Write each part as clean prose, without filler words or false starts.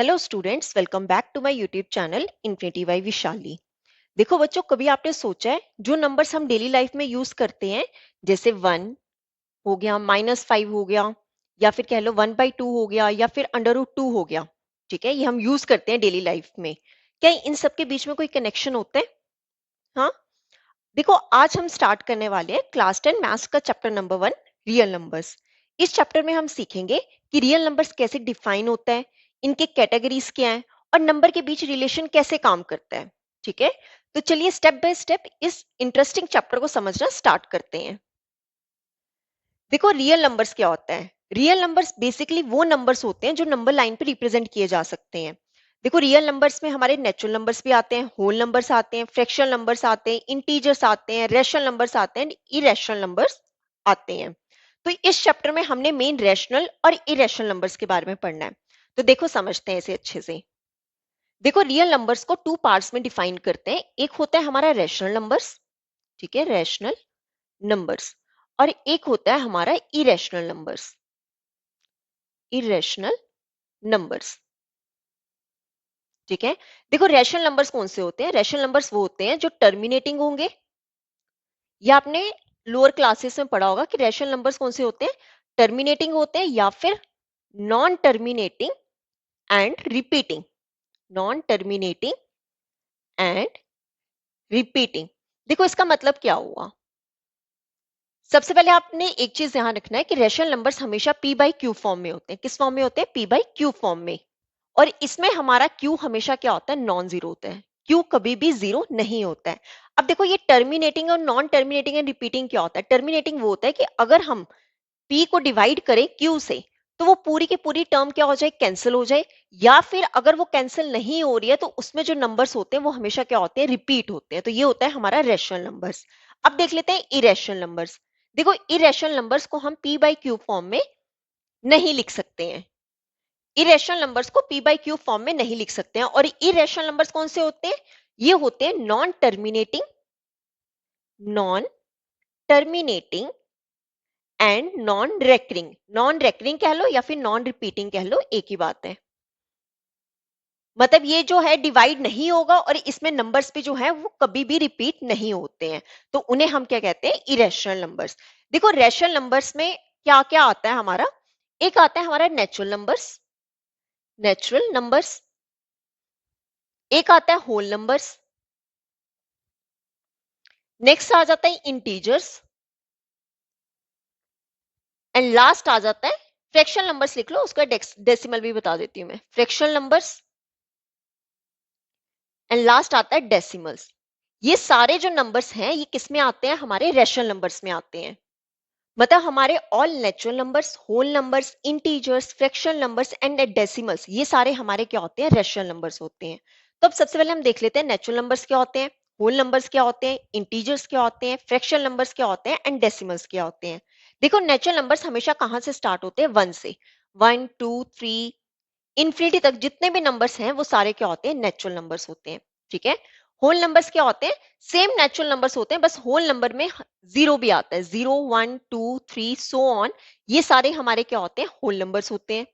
Hello students, welcome back to my YouTube channel Infinity by Vishali. देखो बच्चों, कभी आपने सोचा है जो नंबर्स हम डेली लाइफ में यूज करते हैं, जैसे 1 हो गया, -5 हो गया, या फिर कह लो 1/2 हो गया, या फिर √2 हो गया। ठीक है, ये हम यूज करते हैं डेली लाइफ में। क्या इन सब के बीच में कोई कनेक्शन होता है? हाँ, देखो आज हम स्टार्ट करने वाले हैं क्लास 10 मैथ्स का चैप्टर नंबर 1, रियल नंबर्स। इस चैप्टर में हम सीखेंगे कि रियल नंबर्स कैसे डिफाइन होता है, इनके कैटेगरीज क्या हैं, और नंबर के बीच रिलेशन कैसे काम करता है। ठीक है, तो चलिए स्टेप बाय स्टेप इस इंटरेस्टिंग चैप्टर को समझना स्टार्ट करते हैं। देखो रियल नंबर्स क्या होता है। रियल नंबर्स बेसिकली वो नंबर्स होते हैं जो नंबर लाइन पे रिप्रेजेंट किए जा सकते हैं। देखो रियल नंबर्स में हमारे नेचुरल नंबर्स भी आते हैं, होल नंबर्स आते हैं, फ्रैक्शनल नंबर्स आते हैं, इंटीजर्स आते हैं, रैशनल नंबर्स आते हैं, इरेशनल नंबर्स आते हैं। तो इस चैप्टर में हमने मेन रैशनल और इरेशनल नंबर्स के बारे में पढ़ना है। तो देखो समझते हैं इसे अच्छे से। देखो रियल नंबर्स को टू पार्ट्स में डिफाइन करते हैं। एक होता है हमारा रैशनल नंबर्स, ठीक है, रैशनल नंबर्स, और एक होता है हमारा इरेशनल नंबर्स, इरेशनल नंबर्स। ठीक है, देखो रैशनल नंबर्स कौन से होते हैं? रैशनल नंबर्स वो होते हैं जो टर्मिनेटिंग होंगे, या आपने लोअर क्लासेस में पढ़ा होगा कि रैशनल नंबर्स कौन से होते हैं, टर्मिनेटिंग होते हैं, या फिर non terminating and repeating, non terminating and repeating. देखो इसका मतलब क्या हुआ। सबसे पहले आपने एक चीज ध्यान रखना है कि रैशनल नंबर्स हमेशा p बाई क्यू फॉर्म में होते हैं। किस फॉर्म में होते हैं? p बाई क्यू फॉर्म में। और इसमें हमारा q हमेशा क्या होता है? नॉन जीरो होता है। q कभी भी जीरो नहीं होता है। अब देखो ये टर्मिनेटिंग और नॉन टर्मिनेटिंग एंड रिपीटिंग क्या होता है? टर्मिनेटिंग वो होता है कि अगर हम p को डिवाइड करें q से, तो वो पूरी की पूरी टर्म क्या हो जाए? कैंसिल हो जाए। या फिर अगर वो कैंसिल नहीं हो रही है तो उसमें जो नंबर्स होते हैं वो हमेशा क्या होते हैं? रिपीट होते हैं। तो ये होता है हमारा रैशनल नंबर्स। अब देख लेते हैं इरेशनल नंबर्स। देखो इरेशनल नंबर्स को हम p बाई क्यू फॉर्म में नहीं लिख सकते हैं। इरेशनल नंबर्स को p बाई क्यू फॉर्म में नहीं लिख सकते हैं। और इरेशनल नंबर्स कौन से होते हैं? ये होते हैं non terminating, non terminating and non recurring. Non recurring कह लो या फिर नॉन रिपीटिंग कह लो, एक ही बात है। मतलब ये जो है डिवाइड नहीं होगा और इसमें नंबर्स भी जो है वो कभी भी रिपीट नहीं होते हैं। तो उन्हें हम क्या कहते हैं? Irrational numbers. देखो रैशनल नंबर्स में क्या क्या आता है हमारा? एक आता है हमारा नेचुरल नंबर्स, नेचुरल नंबर्स। एक आता है होल नंबर्स। नेक्स्ट आ जाता है इंटीजर्स। एंड लास्ट आ जाता है फ्रैक्शनल नंबर्स। लिख लो, उसका डेसिमल भी बता देती हूँ मैं। फ्रैक्शनल नंबर्स एंड लास्ट आता है डेसिमल्स। ये सारे जो नंबर्स हैं ये किस में आते हैं? हमारे रैशनल नंबर्स में आते हैं। मतलब हमारे all natural numbers, whole numbers, integers, fractional numbers and decimals, ये सारे हमारे क्या होते हैं? रैशनल नंबर्स होते हैं। तो अब सबसे पहले हम देख लेते हैं नेचुरल नंबर्स क्या होते हैं, होल नंबर्स क्या होते हैं, इंटीजर्स क्या होते हैं, फ्रैक्शनल नंबर्स क्या होते हैं एंड डेसिमल्स क्या होते हैं। देखो नेचुरल नंबर्स हमेशा कहाँ से स्टार्ट होते हैं? 1 से। 1 2 3 इन्फिनिटी तक जितने भी नंबर्स हैं वो सारे क्या होते हैं? नेचुरल नंबर्स होते हैं। ठीक है, होल नंबर्स क्या होते हैं? सेम नेचुरल नंबर्स होते हैं, बस होल नंबर में जीरो भी आता है। 0 1 2 3 सो ऑन, ये सारे हमारे क्या होते हैं? होल नंबर्स होते हैं।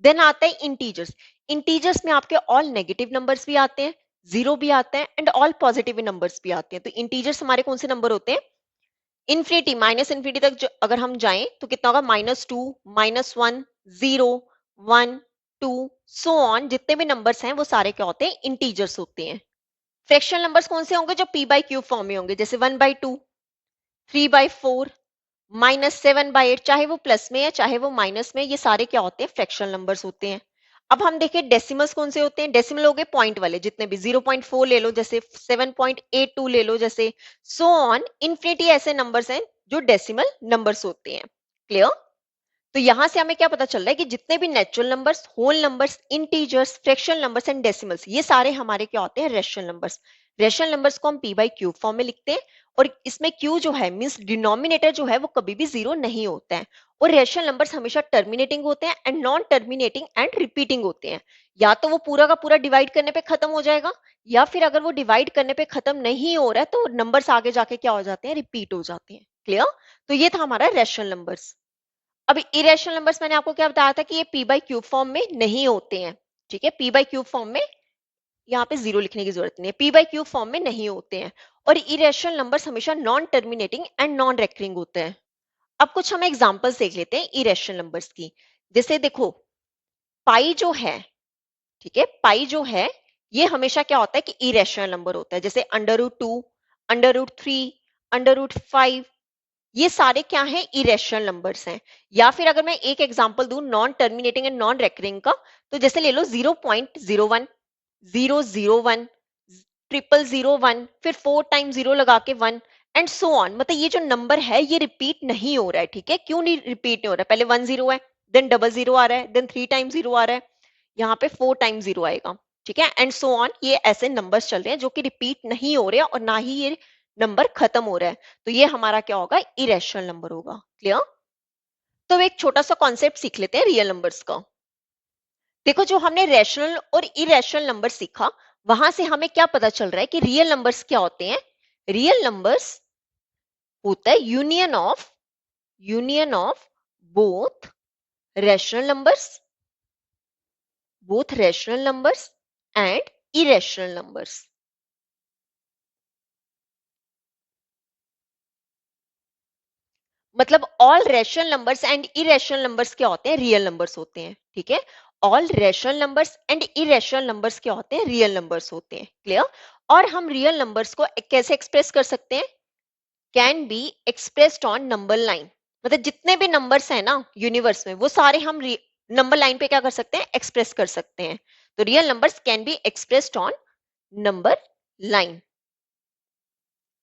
देन आता है इंटीजर्स। इंटीजर्स में आपके ऑल नेगेटिव नंबर्स भी आते हैं, जीरो भी आता है एंड ऑल पॉजिटिव नंबर्स भी आते हैं। तो इंटीजर्स हमारे कौन से नंबर होते हैं? इन्फिनिटी, माइनस इन्फिनिटी तक अगर हम जाएं तो कितना होगा? -2, -1, 0, 1, 2 सो ऑन, जितने भी नंबर्स हैं वो सारे क्या होते हैं? इंटीजर्स होते हैं। फ्रैक्शनल नंबर्स कौन से होंगे? जो p बाई क्यू फॉर्म में होंगे, जैसे 1/2, 3/4, -7/8, चाहे वो प्लस में है चाहे वो माइनस में, ये सारे क्या होते हैं? फ्रैक्शनल नंबर्स होते हैं। अब हम देखें डेसिमल्स कौन से होते हैं। डेसिमल हो गए पॉइंट वाले, जितने भी 0.4 ले लो, जैसे 7.82 ले लो, जैसे सो ऑन इन्फिनिटी ऐसे नंबर्स हैं जो डेसिमल नंबर्स होते हैं। क्लियर? तो यहां से हमें क्या पता चल रहा है कि जितने भी natural numbers, whole numbers, integers, fractional numbers and decimals, ये सारे हमारे क्या होते हैं? Rational numbers. रैशनल नंबर्स को हम p बाई क्यू फॉर्म में लिखते हैं। और इसमें q जो है मींस डिनोमिनेटर जो है वो कभी भी जीरो नहीं होता है। और रैशनल नंबर्स हमेशा टर्मिनेटिंग होते हैं and non terminating and repeating होते हैं। या तो वो पूरा का पूरा डिवाइड करने पे खत्म हो जाएगा, या फिर अगर वो डिवाइड करने पे खत्म नहीं हो रहा है तो नंबर्स आगे जाके क्या हो जाते हैं? रिपीट हो जाते हैं। क्लियर? तो ये था हमारा रैशनल नंबर्स। अब इरेशनल नंबर्स मैंने आपको क्या बताया था कि ये p बाई क्यू फॉर्म में नहीं होते हैं। ठीक है, p बाई क्यूब फॉर्म में यहाँ पे जीरो लिखने की जरूरत नहीं है, p बाई क्यूब फॉर्म में नहीं होते हैं। और इरेशनल नंबर्स हमेशा non terminating and non recurring होते हैं। अब कुछ हम एग्जांपल्स देख लेते हैं इरेशनल नंबर्स की। जैसे देखो, पाई जो है, ठीक है, पाई जो है ये हमेशा क्या होता है कि इरेशनल नंबर होता है। जैसे under root 2, under root 3, under root 5, ये सारे क्या हैं, इरेशनल नंबर्स हैं। या फिर अगर मैं एक एग्जांपल दूं non terminating and non recurring का, तो जैसे ले लो 0.01, 001, 0001, फिर 4 टाइम 0 लगा के 1 एंड सो ऑन। मतलब ये जो नंबर है ये रिपीट नहीं हो रहा है, ठीक है। क्यों नहीं रिपीट नहीं हो रहा है? पहले 1 0 है, देन डबल 0 आ रहा है, देन 3 टाइम 0 आ रहा है, यहाँ पे 4 टाइम 0 आएगा, ठीक है, एंड सो ऑन। ये ऐसे नंबर्स चल रहे हैं जो कि रिपीट नहीं हो रहे हैं और ना ही ये नंबर खत्म हो रहा है। तो ये हमारा क्या होगा, इरेशनल नंबर होगा। क्लियर? तो एक छोटा सा कॉन्सेप्ट सीख लेते हैं रियल नंबर्स का। देखो, जो हमने रैशनल और इरेशनल नंबर सीखा, वहां से हमें क्या पता चल रहा है कि रियल नंबर्स क्या होते हैं। रियल नंबर्स होता है union of both rational numbers, and irrational numbers. मतलब all rational numbers and irrational numbers क्या होते हैं, रियल नंबर्स होते हैं, ठीक है। All rational numbers and irrational numbers क्या होते हैं, रियल नंबर्स होते हैं। क्लियर? और हम रियल नंबर्स को कैसे एक्सप्रेस कर सकते हैं, can be expressed on number line. मतलब जितने भी नंबर्स हैं ना यूनिवर्स में, वो सारे हम नंबर लाइन पे क्या कर सकते हैं, एक्सप्रेस कर सकते हैं। तो real numbers can be expressed on number line.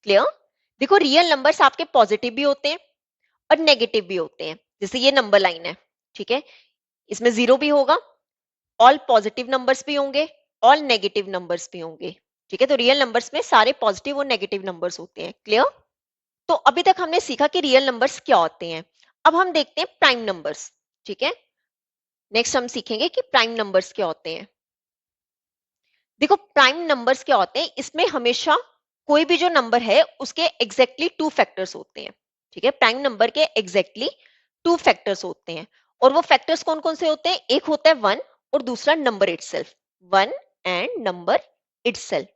Clear? देखो, रियल नंबर्स आपके पॉजिटिव भी होते हैं और नेगेटिव भी होते हैं। जैसे ये नंबर लाइन है, ठीक है, इसमें जीरो भी होगा, ऑल पॉजिटिव नंबर्स भी होंगे, ऑल नेगेटिव नंबर्स भी होंगे, ठीक है। तो रियल नंबर्स में सारे पॉजिटिव और नेगेटिव नंबर्स होते हैं। क्लियर? तो अभी तक हमने सीखा कि रियल नंबर्स क्या होते हैं। अब हम देखते हैं प्राइम नंबर्स, ठीक है। नेक्स्ट हम सीखेंगे कि प्राइम नंबर्स क्या होते हैं। देखो, प्राइम नंबर्स क्या होते हैं, इसमें हमेशा कोई भी जो नंबर है उसके एग्जैक्टली टू फैक्टर्स होते हैं, ठीक है। प्राइम नंबर के एग्जैक्टली टू फैक्टर्स होते हैं। और वो फैक्टर्स कौन कौन से होते हैं, एक होता है वन और दूसरा number itself, one and number itself,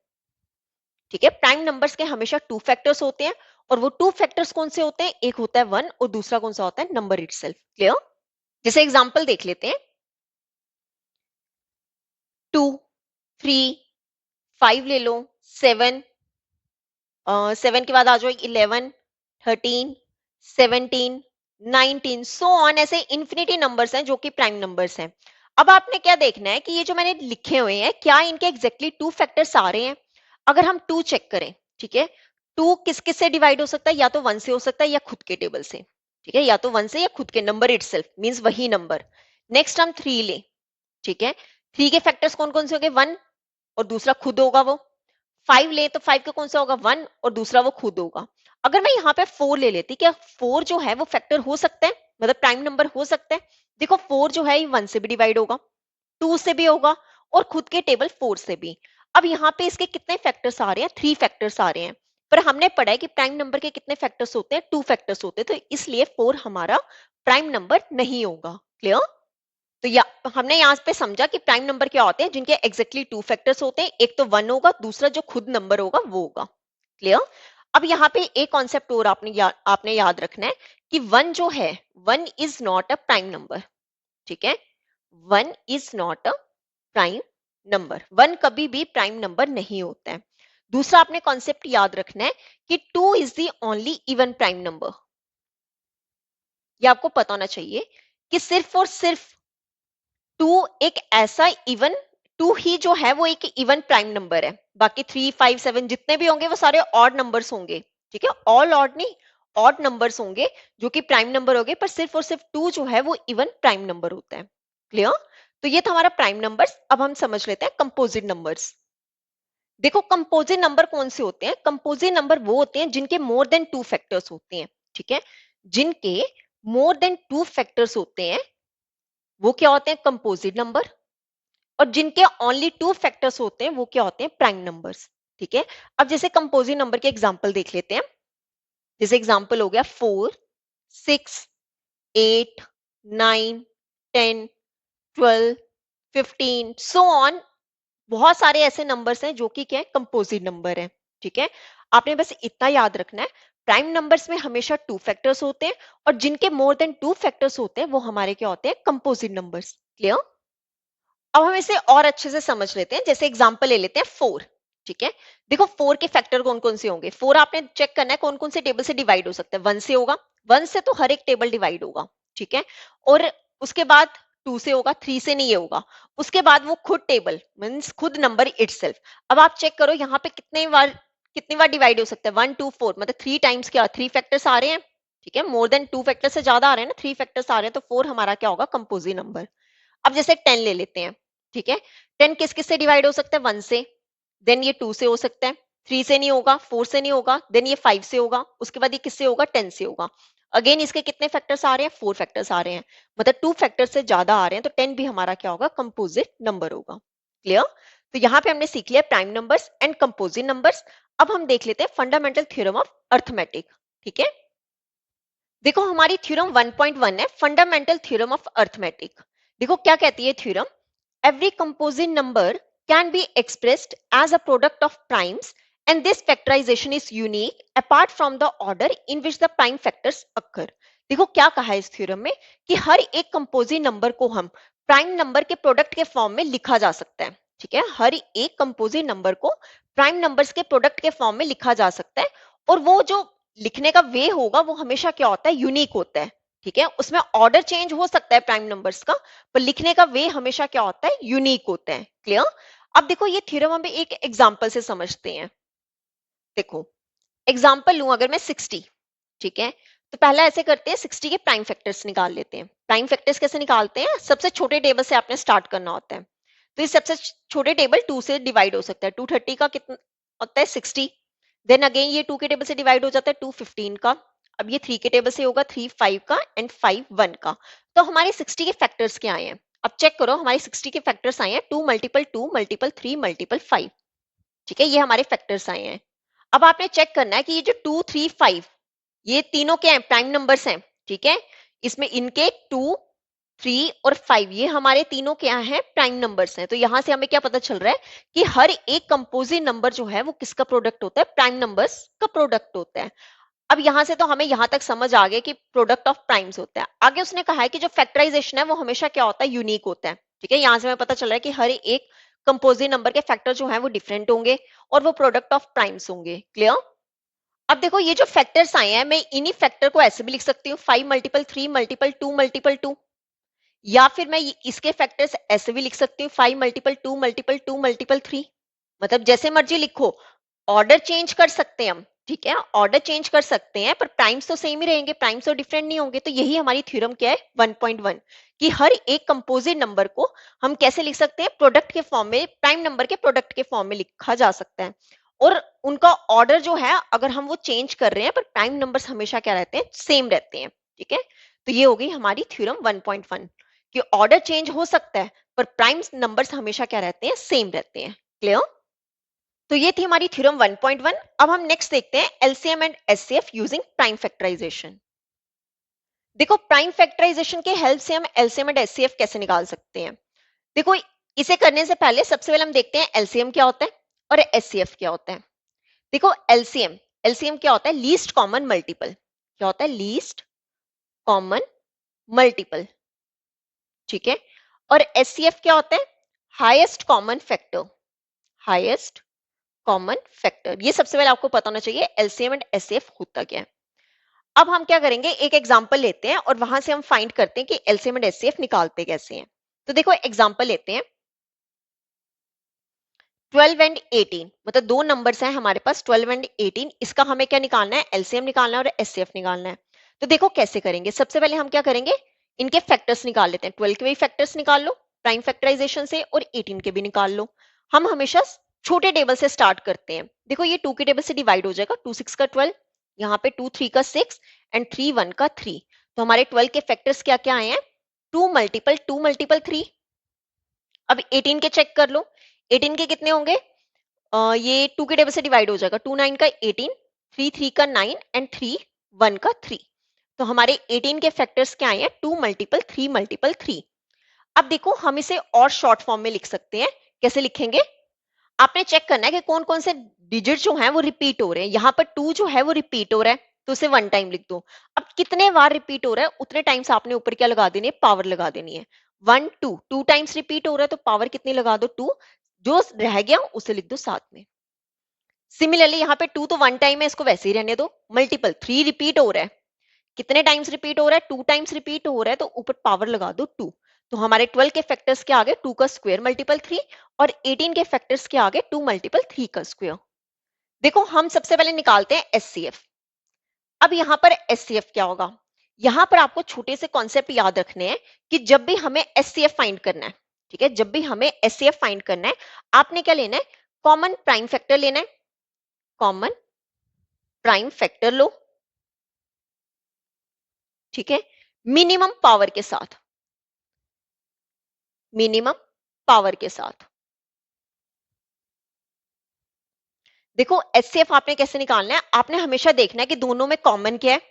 ठीक है। प्राइम नंबर्स के हमेशा टू फैक्टर्स होते हैं और वो टू फैक्टर्स कौन से होते हैं, एक होता है वन और दूसरा कौन सा होता है, नंबर इटसेल्फ। क्लियर? जैसे एग्जांपल देख लेते हैं, 2, 3, 5 ले लो, 7, 7 के बाद आ जाओ 11, 13, 17, 19, सो ऑन। ऐसे इन्फिनिटी नंबर्स हैं जो कि प्राइम नंबर्स हैं। अब आपने क्या देखना है कि ये जो मैंने लिखे हुए हैं, क्या इनके एग्जैक्टली टू फैक्टर्स आ रहे हैं। अगर हम टू चेक करें, ठीक है, टू किस किस से डिवाइड हो सकता है, या तो वन से हो सकता है या खुद के टेबल से, ठीक है, या तो वन से या खुद के नंबर इटसेल्फ मींस वही नंबर। नेक्स्ट हम थ्री ले, ठीक है, थ्री के फैक्टर्स कौन कौन से होंगे, वन और दूसरा खुद होगा वो। 5 ले तो 5 का कौन सा होगा, वन और दूसरा वो खुद होगा। अगर मैं यहाँ पे 4 ले लेती, क्या 4 जो है वो फैक्टर हो सकता है, मतलब प्राइम नंबर हो सकता है। देखो, 4 जो है ये 1 से भी डिवाइड होगा, 2 से भी होगा और खुद के टेबल 4 से भी। अब यहाँ पे इसके कितने फैक्टर्स आ रहे हैं, 3 फैक्टर्स आ रहे हैं। पर हमने पढ़ा है कि प्राइम नंबर के कितने फैक्टर्स होते हैं, 2 फैक्टर्स होते हैं, तो इसलिए 4 हमारा प्राइम नंबर नहीं होगा। क्लियर? तो या हमने यहाँ पे समझा कि प्राइम नंबर क्या होते हैं, जिनके एग्जैक्टली टू फैक्टर्स होते हैं, एक तो वन होगा, दूसरा जो खुद नंबर होगा वो होगा। क्लियर? अब यहाँ पे एक कॉन्सेप्ट और आपने याद रखना है कि वन जो है, one is not a prime number, ठीक है। One is not a prime number, one कभी भी प्राइम नंबर नहीं होता है। दूसरा आपने कॉन्सेप्ट याद रखना है कि two is the only even prime number. ये आपको पता होना चाहिए कि सिर्फ और सिर्फ टू एक ऐसा इवन, टू ही जो है वो एक इवन प्राइम नंबर है। बाकी 3, 5, 7 जितने भी होंगे वो सारे ऑड नंबर्स होंगे, ठीक है, ऑल ऑड नहीं, ऑड नंबर्स होंगे जो कि प्राइम नंबर होंगे, पर सिर्फ और सिर्फ टू जो है वो इवन प्राइम नंबर होता है। क्लियर? तो ये था हमारा प्राइम नंबर्स। अब हम समझ लेते हैं कंपोजिट नंबर्स। देखो, कंपोजिट नंबर कौन से होते हैं, कंपोजिट नंबर वो होते हैं जिनके मोर देन टू फैक्टर्स होते हैं, ठीक है। जिनके मोर देन टू फैक्टर्स होते हैं वो क्या होते हैं, कंपोजिट नंबर। और जिनके ओनली टू फैक्टर्स होते हैं वो क्या होते हैं, प्राइम नंबर्स, ठीक है। अब जैसे कंपोजिट नंबर के एग्जांपल देख लेते हैं। जैसे एग्जांपल हो गया 4, 6, 8, 9, 10, 12, 15 सो ऑन। बहुत सारे ऐसे नंबर्स हैं जो कि क्या है, कंपोजिट नंबर है। ठीक है, आपने बस इतना याद रखना है, प्राइम नंबर्स में हमेशा टू फैक्टर्स होते हैं, और जिनके मोर देन टू फैक्टर्स होते हैं वो हमारे क्या होते हैं, कंपोजिट नंबर्स। क्लियर? अब हम इसे और अच्छे से समझ लेते हैं, जैसे एग्जांपल ले लेते हैं 4। ठीक है, देखो 4 के फैक्टर कौन कौन से होंगे। 4 आपने चेक करना है कौन कौन से टेबल से डिवाइड हो सकता है। 1 से होगा, 1 से तो हर एक टेबल डिवाइड होगा। ठीक है, और उसके बाद 2 से होगा, 3 से नहीं ये होगा। उसके बाद वो खुद टेबल मीन्स खुद नंबर इटसेल्फ। अब आप चेक करो यहाँ पे कितनी बार डिवाइड हो सकता है, 1 2 4, मतलब 3 टाइम्स क्या, 3 फैक्टर्स आ रहे हैं। ठीक है, मोर देन 2 फैक्टर से ज्यादा आ रहे हैं ना, 3 फैक्टर्स आ रहे हैं, तो 4 हमारा क्या होगा, कंपोजिट नंबर। अब जैसे 10 ले लेते हैं। ठीक है, 10 किस किस से डिवाइड हो सकता है, 1 से, देन ये 2 से हो सकता है, 3 से नहीं होगा, 4 से नहीं होगा, देन ये 5 से होगा, उसके बाद ये किससे होगा, 10 से होगा। अगेन इसके कितने फैक्टर्स आ रहे हैं, 4 फैक्टर्स आ रहे हैं, मतलब 2 फैक्टर्स से ज्यादा आ रहे हैं, तो 10 भी हमारा क्या होगा, कंपोजिट नंबर होगा। क्लियर? तो यहाँ पे हमने सीख लिया prime numbers and composite numbers. अब हम देख लेते हैं फंडामेंटल थ्योरम ऑफ अर्थमेटिक। ठीक है, देखो हमारी थ्योरम 1.1 है, फंडामेंटल थ्योरम ऑफ अर्थमेटिक। देखो क्या कहती है theorem, every composite number can be expressed as a product of primes, and this factorization is unique apart from the order in which the prime factors occur। देखो क्या कहा है इस theorem में कि हर एक कंपोजिट नंबर को हम प्राइम नंबर के प्रोडक्ट के फॉर्म में लिखा जा सकता है। ठीक है, हर एक कंपोजिट नंबर को प्राइम नंबर्स के प्रोडक्ट के फॉर्म में लिखा जा सकता है, और वो जो लिखने का वे होगा वो हमेशा क्या होता है, यूनिक होता है। ठीक है, उसमें ऑर्डर चेंज हो सकता है प्राइम नंबर्स का, पर लिखने का वे हमेशा क्या होता है, यूनिक होता है। क्लियर? अब देखो ये थ्योरम हम एक एग्जांपल से समझते हैं। देखो एग्जांपल लूं अगर मैं 60। ठीक है, तो पहला ऐसे करते हैं, 60 के प्राइम फैक्टर्स निकाल लेते हैं। प्राइम फैक्टर्स कैसे निकालते हैं, सबसे छोटे टेबल से आपने स्टार्ट करना होता है। तो ये सबसे छोटे टेबल 2 से डिवाइड हो सकता है। 230 का कितना होता है, 60। देन अगेन ये 2 के टेबल से डिवाइड हो जाता है 215 का। अब ये 3 के टेबल से होगा 3 5 का एंड 5 1 का। तो हमारे 60 के फैक्टर्स क्या आए हैं, अब चेक करो, हमारे 60 के फैक्टर्स आए हैं 2 मल्टीपल 2 मल्टीपल 3 मल्टीपल 5। ठीक है, ये हमारे फैक्टर्स आए हैं। अब आपने चेक करना है कि ये जो 2 3 5 ये तीनों क्या है, प्राइम नंबर्स हैं। ठीक है, इसमें इनके 2 3 और 5 ये हमारे तीनों क्या हैं, प्राइम नंबर्स हैं। तो यहां से हमें क्या पता चल रहा है कि हर एक कंपोजिट नंबर जो है वो किसका प्रोडक्ट होता है, प्राइम नंबर्स का प्रोडक्ट होता है। अब यहां से तो हमें यहां तक समझ आ गया कि प्रोडक्ट ऑफ प्राइम्स होता है। आगे उसने कहा है कि जो फैक्टराइजेशन है वो हमेशा क्या होता है, यूनिक होता है। ठीक है, यहां से हमें पता चल रहा है कि हर एक कंपोजिट नंबर के फैक्टर जो है वो डिफरेंट होंगे और वो प्रोडक्ट ऑफ प्राइम्स होंगे। क्लियर? अब देखो ये जो फैक्टर्स आए हैं, मैं इन्हीं फैक्टर को ऐसे भी लिख सकती हूँ, 5 मल्टीपल 3 मल्टीपल 2 मल्टीपल 2, या फिर मैं इसके फैक्टर्स ऐसे भी लिख सकती हूँ, 5 मल्टीपल 2 मल्टीपल 2 मल्टीपल 3। मतलब जैसे मर्जी लिखो, ऑर्डर चेंज कर सकते हैं हम। ठीक है, ऑर्डर चेंज कर सकते हैं, पर प्राइम्स तो सेम ही रहेंगे, प्राइम्स तो डिफरेंट नहीं होंगे। तो यही हमारी थ्योरम क्या है, 1.1, कि हर एक कंपोजिट नंबर को हम कैसे लिख सकते हैं, प्रोडक्ट के फॉर्म में, प्राइम नंबर के प्रोडक्ट के फॉर्म में लिखा जा सकता है। और उनका ऑर्डर जो है अगर हम वो चेंज कर रहे हैं, पर प्राइम नंबर्स हमेशा क्या रहते हैं, सेम रहते हैं। ठीक है, तो ये हो गई हमारी थ्योरम 1.1 कि ऑर्डर चेंज हो सकता है पर प्राइम नंबर्स हमेशा क्या रहते हैं, सेम रहते हैं। क्लियर? तो ये थी हमारी थ्योरम 1.1। अब हम नेक्स्ट देखते हैं LCM and HCF using prime factorisation. देखो प्राइम फैक्टराइजेशन के हेल्प से हम एलसीएम एंड एचसीएफ कैसे निकाल सकते हैं। देखो इसे करने से पहले सबसे पहले हम देखते हैं एलसीएम क्या होता है और एचसीएफ क्या होता है। देखो एलसीएम, एलसीएम क्या होता है, लीस्ट कॉमन मल्टीपल। क्या होता है, लीस्ट कॉमन मल्टीपल। ठीक है, और एचसीएफ क्या होता है, highest common factor. Highest common factor, ये सबसे पहले आपको पता होना चाहिए एलसीएम एंड एचसीएफ होता क्या है। अब हम क्या करेंगे, एक एग्जांपल लेते हैं और वहां से हम फाइंड करते हैं कि एलसीएम एंड एचसीएफ निकालते कैसे हैं। तो देखो एग्जांपल लेते हैं 12 एंड 18, मतलब दो नंबर्स हैं हमारे पास 12 एंड 18, इसका हमें क्या निकालना है, एलसीएम निकालना है और एचसीएफ निकालना है। तो देखो कैसे करेंगे, सबसे पहले हम क्या करेंगे, इनके फैक्टर्स निकाल लेते हैं। 12 के भी फैक्टर्स निकाल लो प्राइम फैक्टराइजेशन से और 18 के भी निकाल लो। हम हमेशा छोटे टेबल से स्टार्ट करते हैं। देखो ये 2 के टेबल से डिवाइड हो जाएगा, 2 6 का 12, यहाँ पे 2 3 का 6 एंड 3 1 का 3। तो हमारे 12 के फैक्टर्स क्या क्या आए हैं, 2 मल्टीपल 2 मल्टीपल 3। अब 18 के चेक कर लो, 18 के कितने होंगे, ये 2 के टेबल से डिवाइड हो जाएगा, 2 9 का 18, 3 3 का 9 एंड 3 1 का 3। तो हमारे 18 के फैक्टर्स क्या आए हैं, 2 मल्टीपल 3 मल्टीपल 3। अब देखो हम इसे और शॉर्ट फॉर्म में लिख सकते हैं। कैसे लिखेंगे? आपने चेक करना है कि कौन कौन से डिजिट जो हैं वो रिपीट हो रहे हैं। यहाँ पर 2 जो है वो रिपीट हो रहा है, तो उसे 1 टाइम लिख दो। अब कितने बार रिपीट हो रहा है उतने टाइम्स आपने ऊपर क्या लगा देनी है? पावर लगा देनी है। 1 2 2 टाइम्स रिपीट हो रहा है तो पावर कितनी लगा दो? 2। जो रह गया उसे लिख दो साथ में। सिमिलरली यहाँ पे 2 तो 1 टाइम है, इसको वैसे ही रहने दो। मल्टीपल 3 रिपीट हो रहा है, कितने टाइम्स रिपीट हो रहा है? 2 टाइम्स रिपीट हो रहा है तो ऊपर पावर लगा दो 2। तो हमारे 12 के फैक्टर्स के आगे 2 का स्क्वायर मल्टीपल 3 और 18 के फैक्टर्स के आगे 2 मल्टीपल 3 का स्क्वायर। देखो हम सबसे पहले निकालते हैं एचसीएफ। अब यहाँ पर एचसीएफ क्या होगा? यहाँ पर आपको छोटे से कॉन्सेप्ट याद रखने हैं कि जब भी हमें एचसीएफ फाइंड करना है, ठीक है, जब भी हमें एचसीएफ फाइंड करना है, आपने क्या लेना है? कॉमन प्राइम फैक्टर लेना है। कॉमन प्राइम फैक्टर लो, ठीक है, मिनिमम पावर के साथ। मिनिमम पावर के साथ। देखो एचसीएफ आपने कैसे निकालना है? आपने हमेशा देखना है कि दोनों में कॉमन क्या है।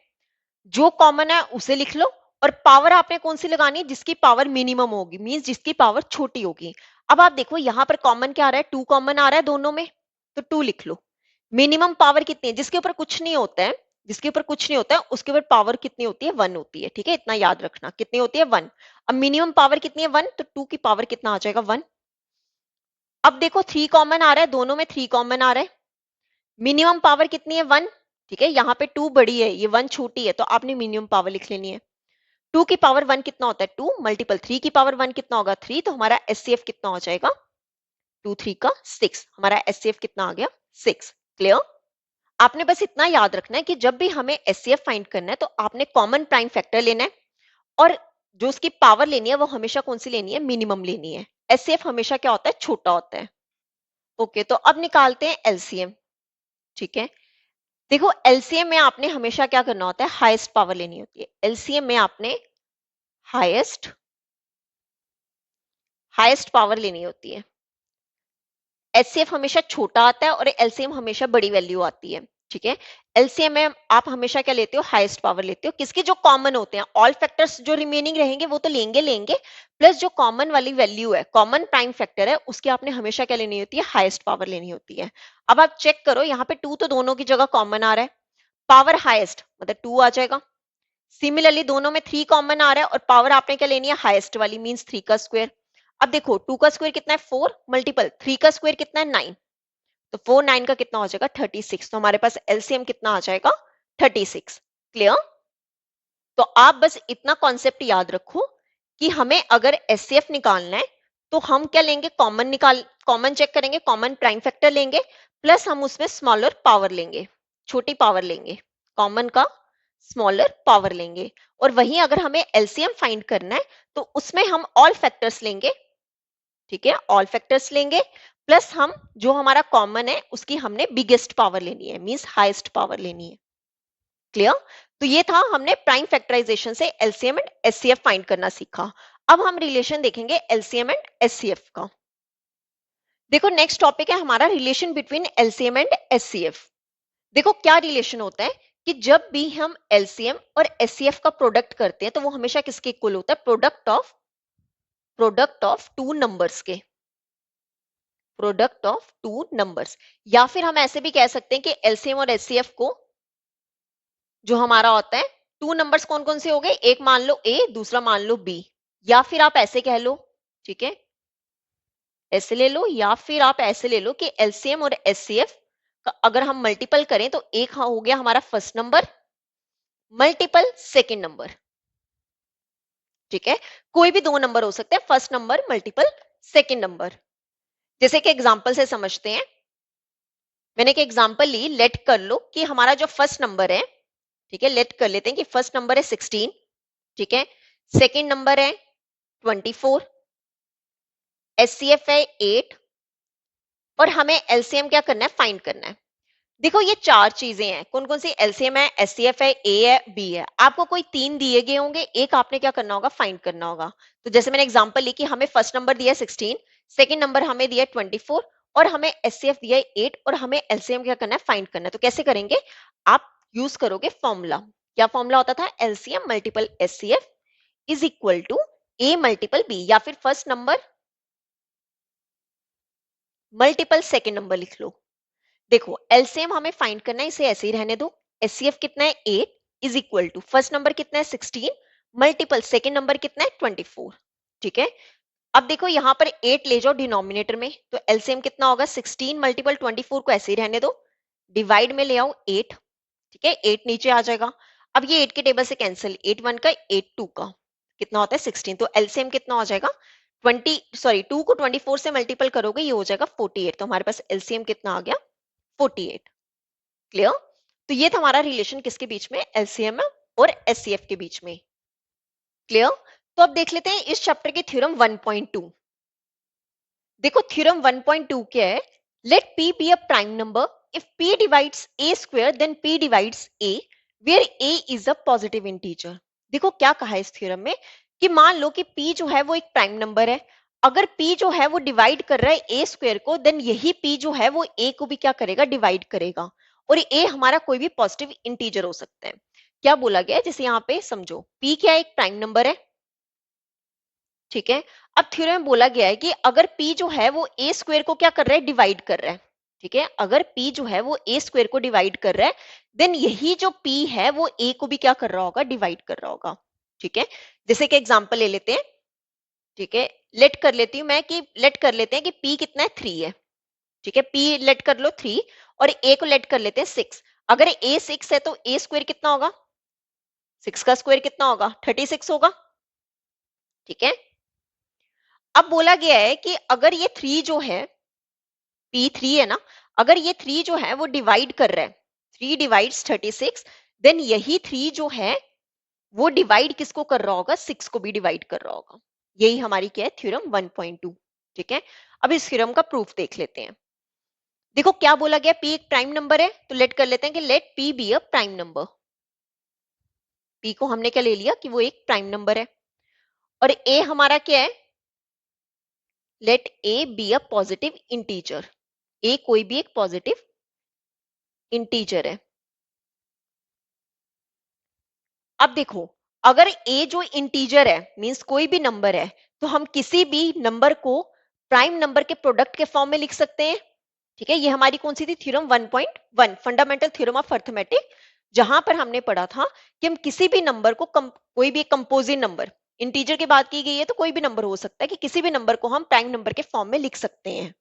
जो कॉमन है उसे लिख लो और पावर आपने कौन सी लगानी है? जिसकी पावर मिनिमम होगी, मींस जिसकी पावर छोटी होगी। अब आप देखो यहाँ पर कॉमन क्या आ रहा है? 2 कॉमन आ रहा है दोनों में, तो 2 लिख लो। मिनिमम पावर कितनी है? जिसके ऊपर कुछ नहीं होता है, जिसके ऊपर कुछ नहीं होता है उसके ऊपर पावर कितनी होती है? 1 होती है, ठीक है, इतना याद रखना। कितनी होती है? 1। अब मिनिमम पावर कितनी है? 1, तो 2 की पावर कितना आ जाएगा? 1। अब देखो 3 कॉमन आ रहा है, दोनों में 3 कॉमन आ रहा है। मिनिमम पावर कितनी है? 1, ठीक है, यहाँ पे 2 बड़ी है, ये 1 छोटी है, तो आपने मिनिमम पावर लिख लेनी है। 2 की पावर 1 कितना होता है? 2 मल्टीपल 3 की पावर 1 कितना होगा? 3। तो हमारा एचसीएफ कितना हो जाएगा? 2 3 का 6। हमारा एचसीएफ कितना आ गया? 6। क्लियर? आपने बस इतना याद रखना है कि जब भी हमें एचसीएफ फाइंड करना है तो आपने कॉमन प्राइम फैक्टर लेना है और जो उसकी पावर लेनी है वो हमेशा कौन सी लेनी है? मिनिमम लेनी है। एचसीएफ हमेशा क्या होता है? छोटा होता है। ओके, तो अब निकालते हैं एलसीएम। ठीक है, देखो एलसीएम में आपने हमेशा क्या करना होता है? हाईएस्ट पावर लेनी होती है। एलसीएम में आपने हाईएस्ट हाईएस्ट पावर लेनी होती है। एचसीएफ हमेशा छोटा आता है और एलसीएम हमेशा बड़ी वैल्यू आती है, ठीक है। एलसीएम में आप हमेशा क्या लेते हो? हाईएस्ट पावर लेते हो। किसके? जो कॉमन होते हैं। ऑल फैक्टर्स जो रिमेनिंग रहेंगे वो तो लेंगे लेंगे, प्लस जो कॉमन वाली वैल्यू है, कॉमन प्राइम फैक्टर है, उसकी आपने हमेशा क्या लेनी होती है? हाईएस्ट पावर लेनी होती है। अब आप चेक करो, यहाँ पे 2 तो दोनों की जगह कॉमन आ रहा है, पावर हाईएस्ट मतलब 2 आ जाएगा। सिमिलरली दोनों में 3 कॉमन आ रहा है और पावर आपने क्या लेनी है? हाईएस्ट वाली, मींस 3 का स्क्वायर। अब देखो 2 का स्क्वायर कितना है? 4 मल्टीपल 3 का स्क्वायर कितना है? 9। तो 4 9 का कितना हो जाएगा? 36। तो हमारे पास एलसीएम कितना आ जाएगा? 36। क्लियर? तो आप बस इतना कॉन्सेप्ट याद रखो कि हमें अगर एचसीएफ निकालना है तो हम क्या लेंगे? कॉमन चेक करेंगे, कॉमन प्राइम फैक्टर लेंगे, प्लस हम उसमें स्मॉलर पावर लेंगे, छोटी पावर लेंगे, कॉमन का स्मॉलर पावर लेंगे। और वहीं अगर हमें एलसीएम फाइंड करना है तो उसमें हम ऑल फैक्टर्स लेंगे, ठीक है, ऑल फैक्टर्स लेंगे, प्लस हम जो हमारा कॉमन है उसकी हमने बिगेस्ट पावर लेनी है, मींस हाईएस्ट पावर लेनी है। क्लियर? तो ये था, हमने प्राइम फैक्टराइजेशन से एलसीएम एंड एचसीएफ फाइंड करना सीखा। अब हम रिलेशन देखेंगे एलसीएम एंड एचसीएफ का। देखो नेक्स्ट टॉपिक है हमारा relation between LCM and HCF. देखो क्या रिलेशन होता है कि जब भी हम एलसीएम और एचसीएफ का प्रोडक्ट करते हैं तो वो हमेशा किसके इक्वल होता है? प्रोडक्ट ऑफ टू नंबर्स के, प्रोडक्ट ऑफ टू नंबर्स। या फिर हम ऐसे भी कह सकते हैं कि एलसीएम और एचसीएफ को जो हमारा होता है, टू नंबर्स कौन कौन से हो गए? एक मान लो ए, दूसरा मान लो बी, या फिर आप ऐसे कह लो, ठीक है, ऐसे ले लो, या फिर आप ऐसे ले लो कि एलसीएम और एचसीएफ का अगर हम मल्टीपल करें तो एक हो गया हमारा first number multiple second number, ठीक है। कोई भी दो नंबर हो सकते हैं, first number multiple second number. जैसे कि एग्जांपल से समझते हैं, मैंने एक एग्जांपल ली, लेट कर लो कि हमारा जो फर्स्ट नंबर है, ठीक है, लेट कर लेते हैं कि फर्स्ट नंबर है 16, ठीक है, सेकंड नंबर है 24, एचसीएफ है 8 और हमें एलसीएम क्या करना है? फाइंड करना है। देखो ये चार चीजें हैं, कौन कौन सी? एलसीएम है, एचसीएफ है, ए है, बी है। आपको कोई तीन दिए गए होंगे, एक आपने क्या करना होगा? फाइंड करना होगा। तो जैसे मैंने एग्जांपल ली कि हमें फर्स्ट नंबर दिया है 16, सेकंड नंबर हमें दिया है 24 और हमें एचसीएफ दिया है 8 और हमें एलसीएम क्या करना है? फाइंड करना है। तो कैसे करेंगे? आप यूज करोगे फॉर्मूला। क्या फॉर्मूला होता था? LCM multiple HCF is equal to a multiple b, या फिर first number multiple second number लिख लो। देखो एलसीएम हमें फाइंड करना है, इसे ऐसे ही रहने दो। एचसीएफ कितना है 8 is equal to first number कितना है 16 मल्टीपल सेकेंड नंबर कितना है 24। ठीक है, अब देखो यहां पर 8 ले जाओ डिनोमिनेटर में, तो एलसीएम कितना होगा 16 मल्टीपल 24 को ऐसे ही रहने दो, डिवाइड में ले आओ 8। ठीक है, 8 नीचे आ जाएगा। अब ये 8 के टेबल से कैंसिल, 8 1 का 8 2 का कितना होता है 16, तो एलसीएम कितना हो जाएगा 2 को 24 से मल्टीपल करोगे ये हो जाएगा 48, तो हमारे पास एलसीएम कितना आ गया 48। क्लियर? तो ये था हमारा रिलेशन किसके बीच में, एलसीएम और एचसीएफ के बीच में। क्लियर? तो अब देख लेते हैं इस चैप्टर के थ्योरम 1.2। देखो थ्योरम 1.2 क्या है, let p be a prime number if p divides a square then p divides a where a is a positive integer. देखो क्या कहा है इस थ्योरम में कि मान लो कि p जो है वो एक प्राइम नंबर है, अगर p जो है वो डिवाइड कर रहा है a स्क्वायर को, देन यही p जो है वो a को भी क्या करेगा डिवाइड करेगा, और a हमारा कोई भी पॉजिटिव इंटीजर हो सकता है। क्या बोला गया है, जैसे यहाँ पे समझो p क्या एक प्राइम नंबर है। ठीक है, अब थ्योरम में बोला गया है कि अगर p जो है वो a स्क्वायर को क्या कर रहा है डिवाइड कर रहा है। ठीक है, अगर p जो है वो a स्क्वायर को डिवाइड कर रहा है, देन यही जो p है वो a को भी क्या कर रहा होगा डिवाइड कर रहा होगा। ठीक है, जैसे कि एग्जांपल ले लेते हैं। ठीक है, लेट कर लेती हूं मैं कि लेट कर लेते हैं कि p कितना है 3 है। ठीक है, p लेट कर लो 3 और a को लेट कर लेते हैं 6। अगर a 6 है तो a स्क्वायर कितना होगा, 6 का स्क्वायर कितना होगा 36 होगा। ठीक है, अब बोला गया है कि अगर ये 3 जो है P3 है ना, अगर ये 3 जो है वो डिवाइड कर रहा है, 3 डिवाइड्स 36, देन यही 3 जो है वो डिवाइड किसको कर रहा होगा 6 को भी डिवाइड कर रहा होगा। यही हमारी क्या है थ्योरम 1.2। ठीक है, अब इस थ्योरम का प्रूफ देख लेते हैं। देखो क्या बोला गया, P एक प्राइम नंबर है, तो लेट कर लेते हैं कि let P be a prime number. P को हमने क्या ले लिया कि वो एक प्राइम नंबर है, और A हमारा क्या है, let A be a positive integer. A कोई भी एक पॉजिटिव इंटीजर है। अब देखो अगर a जो इंटीजर है मींस कोई भी नंबर है, तो हम किसी भी नंबर को प्राइम नंबर के प्रोडक्ट के फॉर्म में लिख सकते हैं। ठीक है, ये हमारी कौन सी थी theorem 1.1 fundamental theorem of arithmetic, जहां पर हमने पढ़ा था कि हम किसी भी नंबर को कोई भी कंपोजिट नंबर, इंटीजर की बात की गई है तो कोई भी नंबर हो सकता है, कि किसी भी नंबर को हम प्राइम नंबर के फॉर्म में लिख सकते हैं।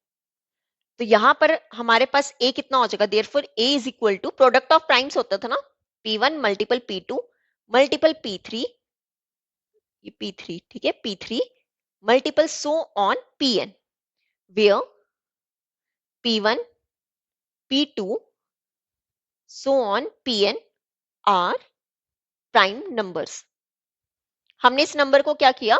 तो यहां पर हमारे पास a कितना हो जाएगा, therefore a is equal to product of primes होता था ना, p1 multiple p2 multiple p3, ये p3। ठीक है, p3 multiple so on pn where p1 p2 so on pn are prime numbers. हमने इस नंबर को क्या किया,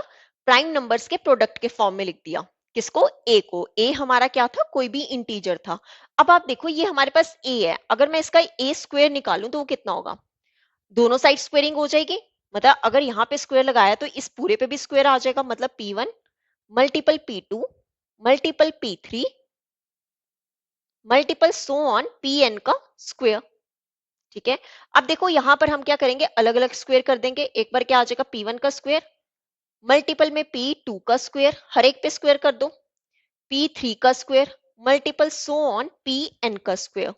प्राइम नंबर्स के प्रोडक्ट के फॉर्म में लिख दिया। किसको, a को। a हमारा क्या था, कोई भी इंटीजर था। अब आप देखो ये हमारे पास a है, अगर मैं इसका a स्क्वायर निकालूं तो वो कितना होगा, दोनों साइड स्क्वेयरिंग हो जाएगी। मतलब अगर यहाँ पे स्क्वायर लगाया तो इस पूरे पे भी स्क्वायर आ जाएगा, मतलब p1 multiple p2 multiple p3 multiple so on pn का स्क्वायर। ठीक है, अब देखो यहां पर हम क्या करेंगे, अलग अलग स्क्वायर कर देंगे। एक बार क्या आ जाएगा p1 का स्क्वायर मल्टीपल में p2 का स्क्वायर, हर एक पे स्क्वायर कर दो, p3 का square multiple so on pn का स्क्वायर।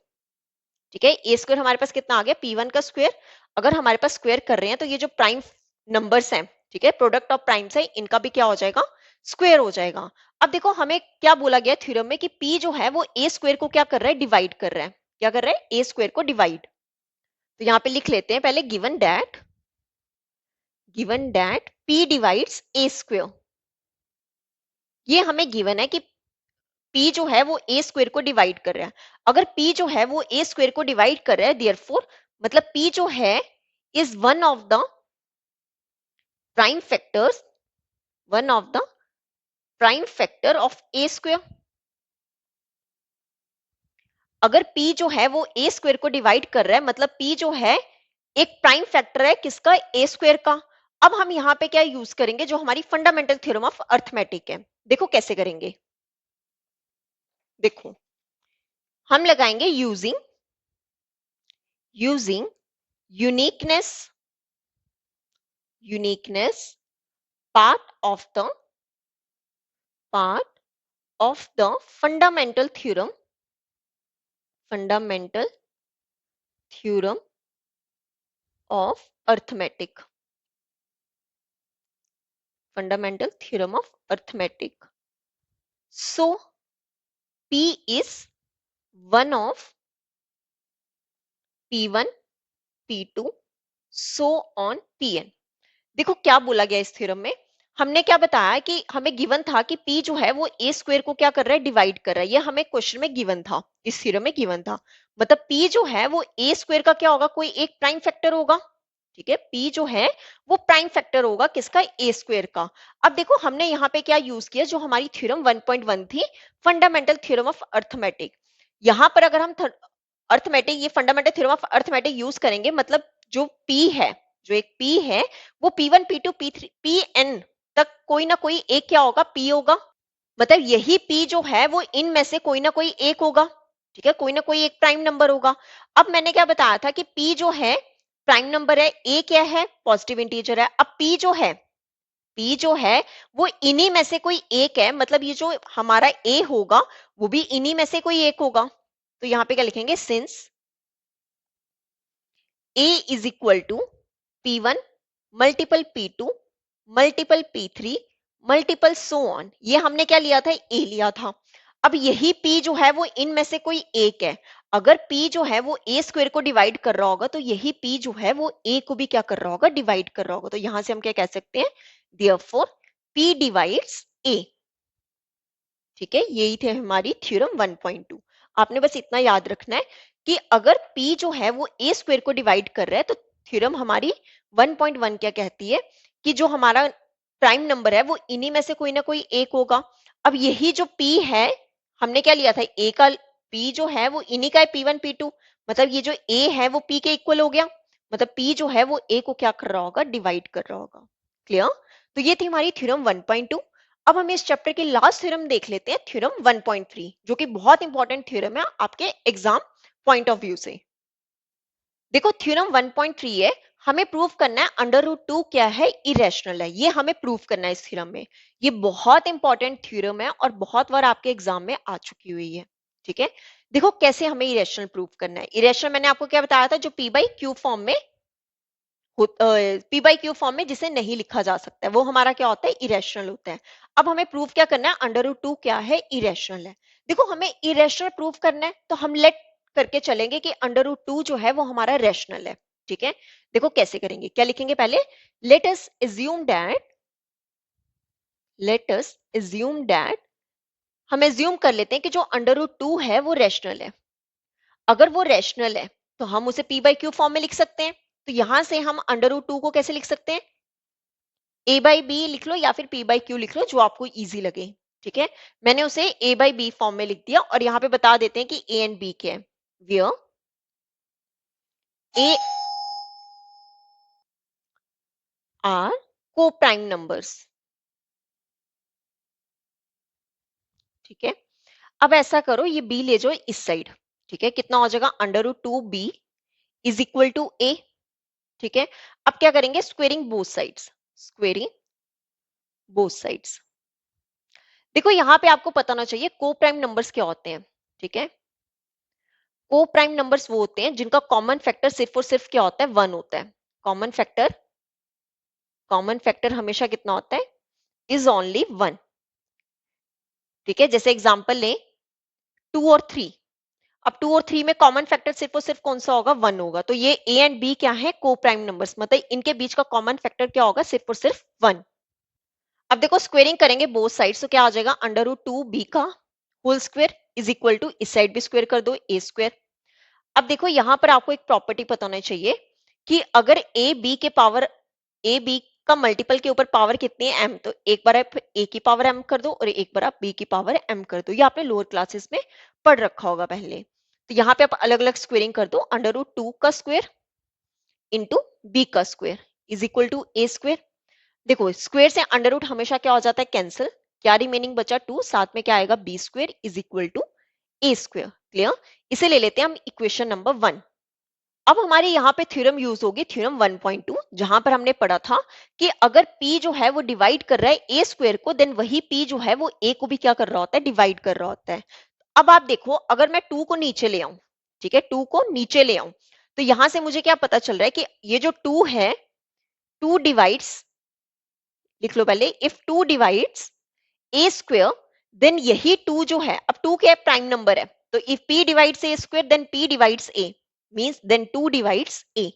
ठीक है, ए स्क्वायर हमारे पास कितना आ गया p1 का स्क्वायर। अगर हमारे पास स्क्वायर कर रहे हैं तो ये जो प्राइम नंबर्स हैं, ठीक है, प्रोडक्ट ऑफ प्राइम्स है, इनका भी क्या हो जाएगा स्क्वायर हो जाएगा। अब देखो हमें क्या बोला गया थ्योरम में कि p जो है वो a स्क्वायर को क्या कर रहा है डिवाइड कर रहा है, क्या कर रहा है a स्क्वायर को डिवाइड। तो यहाँ पे लिख लेते हैं पहले, given that p divides a square. ये हमें गिवन है कि p जो है वो a स्क्वायर को डिवाइड कर रहा है। अगर p जो है वो a स्क्वायर को डिवाइड कर रहा है, देयरफॉर मतलब p जो है is prime factors one of the prime factor of a square. अगर p जो है वो a स्क्वायर को डिवाइड कर रहा है, मतलब p जो है एक प्राइम फैक्टर है किसका, a स्क्वायर का। अब हम यहाँ पे क्या यूज करेंगे, जो हमारी फंडामेंटल थ्योरम ऑफ अर्थमेटिक है। देखो कैसे करेंगे, देखो हम लगाएंगे using uniqueness uniqueness part of the fundamental theorem of arithmetic. Fundamental theorem of arithmetic. So P is one of P1, P2, so on Pn. देखो क्या बोला गया इस थ्योरम में, हमने क्या बताया कि हमें गिवन था कि P जो है वो ए स्क्वायर को क्या कर रहा है, डिवाइड कर रहा है। ये हमें क्वेश्चन में गिवन था, इस थ्योरम में गिवन था। मतलब P जो है वो ए स्क्वायर का क्या होगा, कोई एक प्राइम फैक्टर होगा। ठीक है, P जो है वो प्राइम फैक्टर होगा किसका, ए स्क्वायर का। अब देखो हमने यहाँ पे क्या यूज किया, जो हमारी थ्योरम 1.1 थी, फंडामेंटल थ्योरम ऑफ अर्थमेटिक। यहाँ पर अगर हम अर्थमेटिक, ये fundamental theorem of arithmetic use करेंगे, मतलब जो P है, जो एक P है, वो P1, P2, P3, Pn तक कोई ना कोई एक क्या होगा, P होगा। मतलब यही P जो है वो इनमें से कोई ना कोई एक होगा। ठीक है, कोई ना कोई एक प्राइम नंबर होगा। अब मैंने क्या बताया था कि P जो है प्राइम नंबर है, A क्या है, पॉजिटिव इंटीजर है। अब P जो है वो इन्हीं में से कोई एक है, मतलब ये जो हमारा A होगा वो भी इन्हीं में से कोई एक होगा। तो यहां पे क्या लिखेंगे, since A is equal to P1 multiple P2 multiple P3 multiple so on. ये हमने क्या लिया था, A लिया था। अब यही P जो है वो इनमें से कोई एक है। अगर P जो है वो A स्क्वायर को डिवाइड कर रहा होगा, तो यही P जो है वो A को भी क्या कर रहा होगा, डिवाइड कर रहा होगा। तो यहां से हम क्या कह सकते हैं, देयरफॉर P डिवाइड्स A। ठीक है, यही थे हमारी थ्योरम 1.2। आपने बस इतना याद रखना है कि अगर P जो है वो ए स्क्वायर को डिवाइड कर रहा है, तो थ्योरम हमारी 1.1 क्या कहती है कि जो हमारा प्राइम नंबर है वो इन्हीं में से कोई ना कोई एक होगा। अब यही जो P है, हमने क्या लिया था, ए का P जो है वो इन्हीं का है, P1, P2। मतलब ये जो A है वो P के इक्वल हो गया। मतलब P जो है वो A को क्या कर रहा होगा, डिवाइड कर रहा होगा। क्लियर। तो ये थी हमारी थ्योरम 1.2। अब हम इस चैप्टर के लास्ट थ्योरम देख लेते हैं, थ्योरम 1.3, जो कि बहुत इंपॉर्टेंट थ्योरम है आपके एग्जाम पॉइंट ऑफ व्यू से। देखो थ्योरम 1.3 है, हमें प्रूव करना है अंडर रूट 2 क्या है, इरेशनल है। ये हमें प्रूव करना है इस थ्योरम में। ये बहुत इंपॉर्टेंट थ्योरम है और बहुत बार आपके एग्जाम में आ चुकी हुई है। ठीक है, देखो कैसे हमें इरेशनल प्रूव करना है। इरेशनल मैंने आपको क्या बताया था, जो पी बाई क्यू फॉर्म में, पी बाई क्यू फॉर्म में जिसे नहीं लिखा जा सकता है, वो हमारा क्या होता है, इरेशनल होता है। अब हमें प्रूव क्या करना है, अंडर रूट 2 क्या है, इरेशनल है। देखो हमें इरेशनल प्रूव करना है, तो हम लेट करके चलेंगे कि अंडर रूट 2 जो है वो हमारा रेशनल है। ठीक है, देखो कैसे करेंगे, क्या लिखेंगे पहले, लेट अस एज्यूम दैट, हम एज्यूम कर लेते हैं कि जो अंडर रूट 2 है वो रेशनल है। अगर वो रेशनल है तो हम उसे पी बाई क्यू फॉर्म में लिख सकते हैं। तो यहां से हम अंडर रूट 2 को कैसे लिख सकते हैं, ए बाई बी लिख लो या फिर पी बाई क्यू लिख लो, जो आपको इजी लगे। ठीक है, मैंने उसे ए बाई बी फॉर्म में लिख दिया और यहाँ पे बता देते हैं कि ए एंड बी क्या है। वियर ए आर को प्राइम नंबर्स। ठीक है, अब ऐसा करो, ये बी ले जाओ इस साइड। ठीक है, कितना हो जाएगा, under root 2 B is equal to A. ठीक है, अब क्या करेंगे, squaring both sides, squaring both sides. देखो यहाँ पे आपको पता होना चाहिए को प्राइम नंबर्स क्या होते हैं। ठीक है, को प्राइम नंबर्स वो होते हैं जिनका कॉमन फैक्टर सिर्फ और सिर्फ क्या होता है, 1 होता है। कॉमन फैक्टर हमेशा कितना होता है, इज ओनली 1। ठीक है, जैसे एग्जांपल लें 2 और 3। अब 2 और 3 में कॉमन फैक्टर सिर्फ और सिर्फ कौन सा होगा, 1 होगा। तो ये ए एंड बी क्या है, को प्राइम नंबर्स, मतलब इनके बीच का कॉमन फैक्टर क्या होगा, सिर्फ और सिर्फ 1। अब देखो स्क्वेयरिंग करेंगे बोथ साइड, तो क्या आ जाएगा, अंडर रूट 2 बी का whole square is equal to, इस साइड भी स्क्वायर कर दो, ए स्क्वायर। अब देखो यहां पर आपको एक प्रॉपर्टी पता होना चाहिए कि अगर ए बी के पावर, ए बी का मल्टीपल के ऊपर पावर कितनी है, एम, तो एक बार आप ए की पावर एम कर दो और एक बार आप बी की पावर एम कर दो। ये आपने लोअर क्लासेस में पढ़ रखा होगा पहले। तो यहाँ पे आप अलग अलग स्क्वेयरिंग कर दो, अंडर रूट 2 का स्क्वायर इंटू बी का square is equal to a square. देखो स्क्वायर से अंडर रूट हमेशा क्या हो जाता है, कैंसिल, क्या रिमेनिंग बचा 2, साथ में क्या आएगा, b square is equal to a square. Clear, इसे ले लेते हैं हम इक्वेशन नंबर 1। अब हमारे यहाँ पे थ्योरम यूज होगी थ्योरम 1.2, जहां पर हमने पढ़ा था कि अगर p जो है वो डिवाइड कर रहा है a स्क्वायर को, देन वही p जो है वो a को भी क्या कर रहा होता है, डिवाइड कर रहा होता है। अब आप देखो, अगर मैं 2 को नीचे ले आऊं, ठीक है, 2 को नीचे ले आऊं, तो यहां से मुझे क्या पता चल रहा है कि ये जो 2 है, 2 डिवाइड्स, लिख लो पहले, if 2 divides a square, then यही 2 जो है, अब 2 क्या है, प्राइम नंबर है, तो if p divides a square then p divides a, means then 2 divides a।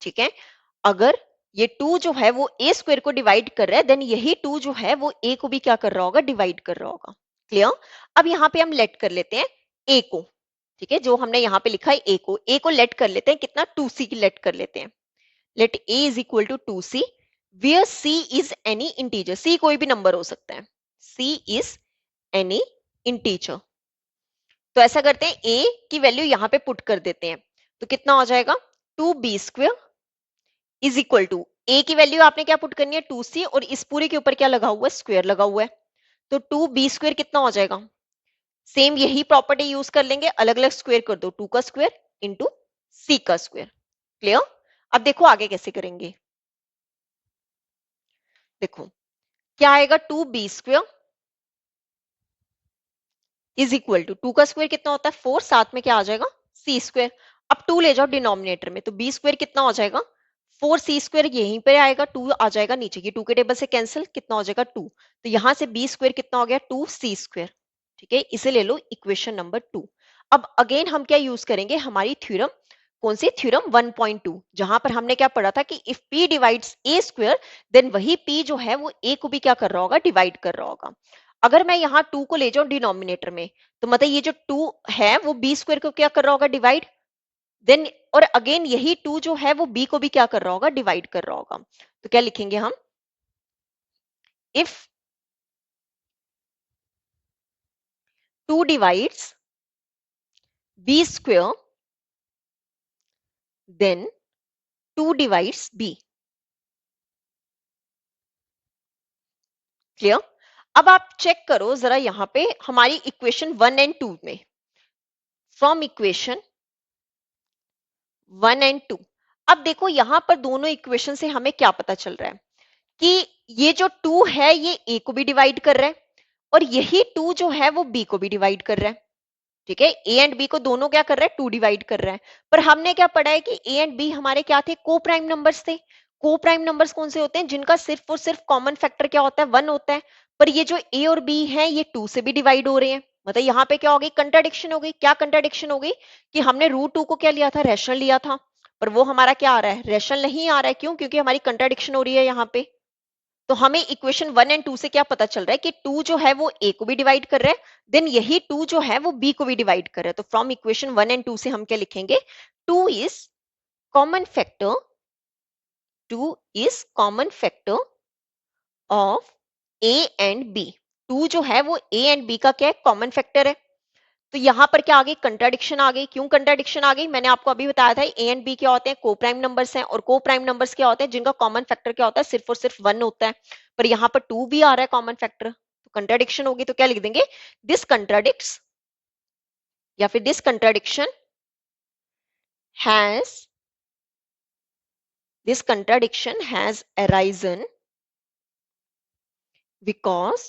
ठीक है, अगर ये 2 जो है वो a स्क्वायर को डिवाइड कर रहा है, देन यही 2 जो है वो a को भी क्या कर रहा होगा, डिवाइड कर रहा होगा। क्लियर? अब यहाँ पे हम लेट कर लेते हैं a को, ठीक है, जो हमने यहाँ पे लिखा है a को लेट कर लेते हैं, कितना, 2c की लेट कर लेते हैं। Let a is equal to 2c where c is any integer, c कोई भी नंबर हो सकता है, c इज एनी इंटीजर। तो ऐसा करते हैं, a की वैल्यू यहाँ पे पुट कर देते हैं, तो कितना हो जाएगा, 2b square is equal to, A की वैल्यू आपने क्या पुट करनी है, 2c, और इस पूरे के ऊपर क्या लगा हुआ है, स्क्वायर लगा हुआ है, तो 2b स्क्वायर कितना हो जाएगा, सेम यही प्रॉपर्टी यूज कर लेंगे, अलग अलग स्क्वायर कर दो, 2 का स्क्वायर इंटू c का स्क्वायर। क्लियर? अब देखो आगे कैसे करेंगे, देखो क्या आएगा, 2b square is equal to, 2 का स्क्वायर कितना होता है, 4, साथ में क्या आ जाएगा, c स्क्वायर। अब 2 ले जाओ डिनोमिनेटर में, तो b स्क्वायर कितना हो जाएगा, 4c स्क्वायर यहीं पे आएगा, 2 आ जाएगा नीचे की, 2 के टेबल से कैंसिल, कितना हो जाएगा 2, तो यहां से b स्क्वायर कितना हो गया, 2c स्क्वायर। ठीक है, इसे ले लो इक्वेशन नंबर 2। अब अगेन हम क्या यूज करेंगे, हमारी थ्योरम, कौन सी, थ्योरम 1.2, जहां पर हमने क्या पढ़ा था कि if p divides a square, then वही p जो है वो a को भी क्या कर रहा होगा, डिवाइड कर रहा होगा। अगर मैं यहाँ 2 को ले जाऊं डिनोमिनेटर में, तो मतलब ये जो 2 है वो b स्क्वायर को क्या कर रहा होगा, डिवाइड, देन और अगेन यही 2 जो है वो b को भी क्या कर रहा होगा, डिवाइड कर रहा होगा। तो क्या लिखेंगे हम, if 2 divides b square then 2 divides b। Clear? अब आप चेक करो जरा यहाँ पे हमारी इक्वेशन 1 एंड 2 में, फ्रॉम इक्वेशन 1 एंड 2, अब देखो यहां पर दोनों इक्वेशन से हमें क्या पता चल रहा है कि ये जो 2 है ये a को भी डिवाइड कर रहा है, और यही 2 जो है वो b को भी डिवाइड कर रहा है। ठीक है, a एंड b को दोनों क्या कर रहा है, 2 डिवाइड कर रहा है। पर हमने क्या पढ़ा है कि a एंड b हमारे क्या थे, को प्राइम नंबर्स थे। को प्राइम नंबर्स कौन से होते हैं, जिनका सिर्फ और सिर्फ कॉमन फैक्टर क्या होता है, 1 होता है। पर ये जो a और b है ये 2 से भी डिवाइड हो रहे हैं, मतलब यहाँ पे क्या हो गई, कंट्राडिक्शन हो गई। क्या कंट्राडिक्शन हो गई, कि हमने रूट 2 को क्या लिया था, रैशनल लिया था, पर वो हमारा क्या आ रहा है, रैशनल नहीं आ रहा है। क्यों? क्योंकि हमारी कंट्राडिक्शन हो रही है यहाँ पे। तो हमें इक्वेशन 1 एंड 2 से क्या पता चल रहा है कि 2 जो है वो a को भी डिवाइड कर रहा है, देन यही 2 जो है वो b को भी डिवाइड कर रहा है। तो फ्रॉम इक्वेशन 1 एंड 2 से हम क्या लिखेंगे, 2 is common factor, 2 is common factor of a and b। 2 जो है वो a एंड b का क्या है, कॉमन फैक्टर है। तो यहां पर क्या आ गई, कंट्राडिक्शन आ गई। क्यों कंट्राडिक्शन आ गई, मैंने आपको अभी बताया था, ए एंड बी क्या होते हैं, को प्राइम नंबर्स हैं, और को प्राइम नंबर्स क्या होते हैं, जिनका कॉमन फैक्टर क्या होता है, सिर्फ और सिर्फ 1 होता है। पर यहाँ पर 2 भी आ रहा है कॉमन फैक्टर, तो कंट्राडिक्शन होगी। तो क्या लिख देंगे, दिस कंट्राडिक्ट्स, या फिर this contradiction has, this contradiction has arisen because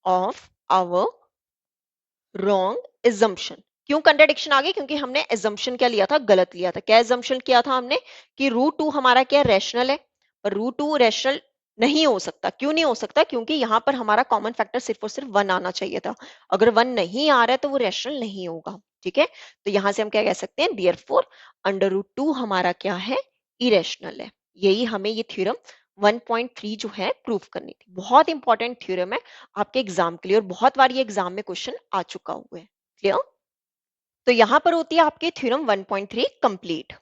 of our wrong assumption. क्यों कंट्राडिक्शन आ गई, क्योंकि हमने एजम्पशन क्या लिया था, गलत लिया था। क्या एजम्पशन किया था हमने, कि रूट 2 हमारा क्या रैशनल है, पर रूट 2 रैशनल नहीं हो सकता। क्यों नहीं हो सकता, क्योंकि यहाँ पर हमारा कॉमन फैक्टर सिर्फ और सिर्फ 1 आना चाहिए था। अगर 1 नहीं आ रहा है तो वो रैशनल नहीं होगा। ठीक है, तो यहां से हम क्या कह सकते हैं, देयरफॉर अंडर रूट 2 हमारा क्या है, इरेशनल है। यही हमें ये थ्योरम 1.3 जो है प्रूव करनी थी। बहुत इंपॉर्टेंट थ्योरम है आपके एग्जाम के लिए, और बहुत बार ये एग्जाम में क्वेश्चन आ चुका हुआ है। क्लियर? तो यहां पर होती है आपके थ्योरम 1.3 कंप्लीट।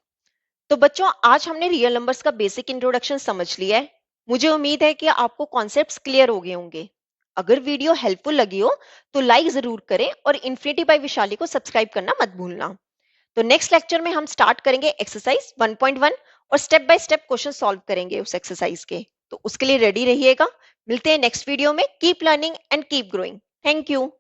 तो बच्चों आज हमने रियल नंबर्स का बेसिक इंट्रोडक्शन समझ लिया है। मुझे उम्मीद है कि आपको कॉन्सेप्ट्स क्लियर हो गए होंगे। अगर वीडियो हेल्पफुल लगी हो तो लाइक जरूर करें, और इन्फिनिटी बाय विशाली को सब्सक्राइब करना मत भूलना। तो नेक्स्ट लेक्चर में हम स्टार्ट करेंगे एक्सरसाइज 1.1, और step by step question solve करेंगे उस एक्सरसाइज के। तो उसके लिए रेडी रहिएगा। मिलते हैं नेक्स्ट वीडियो में। Keep learning and keep growing. Thank you.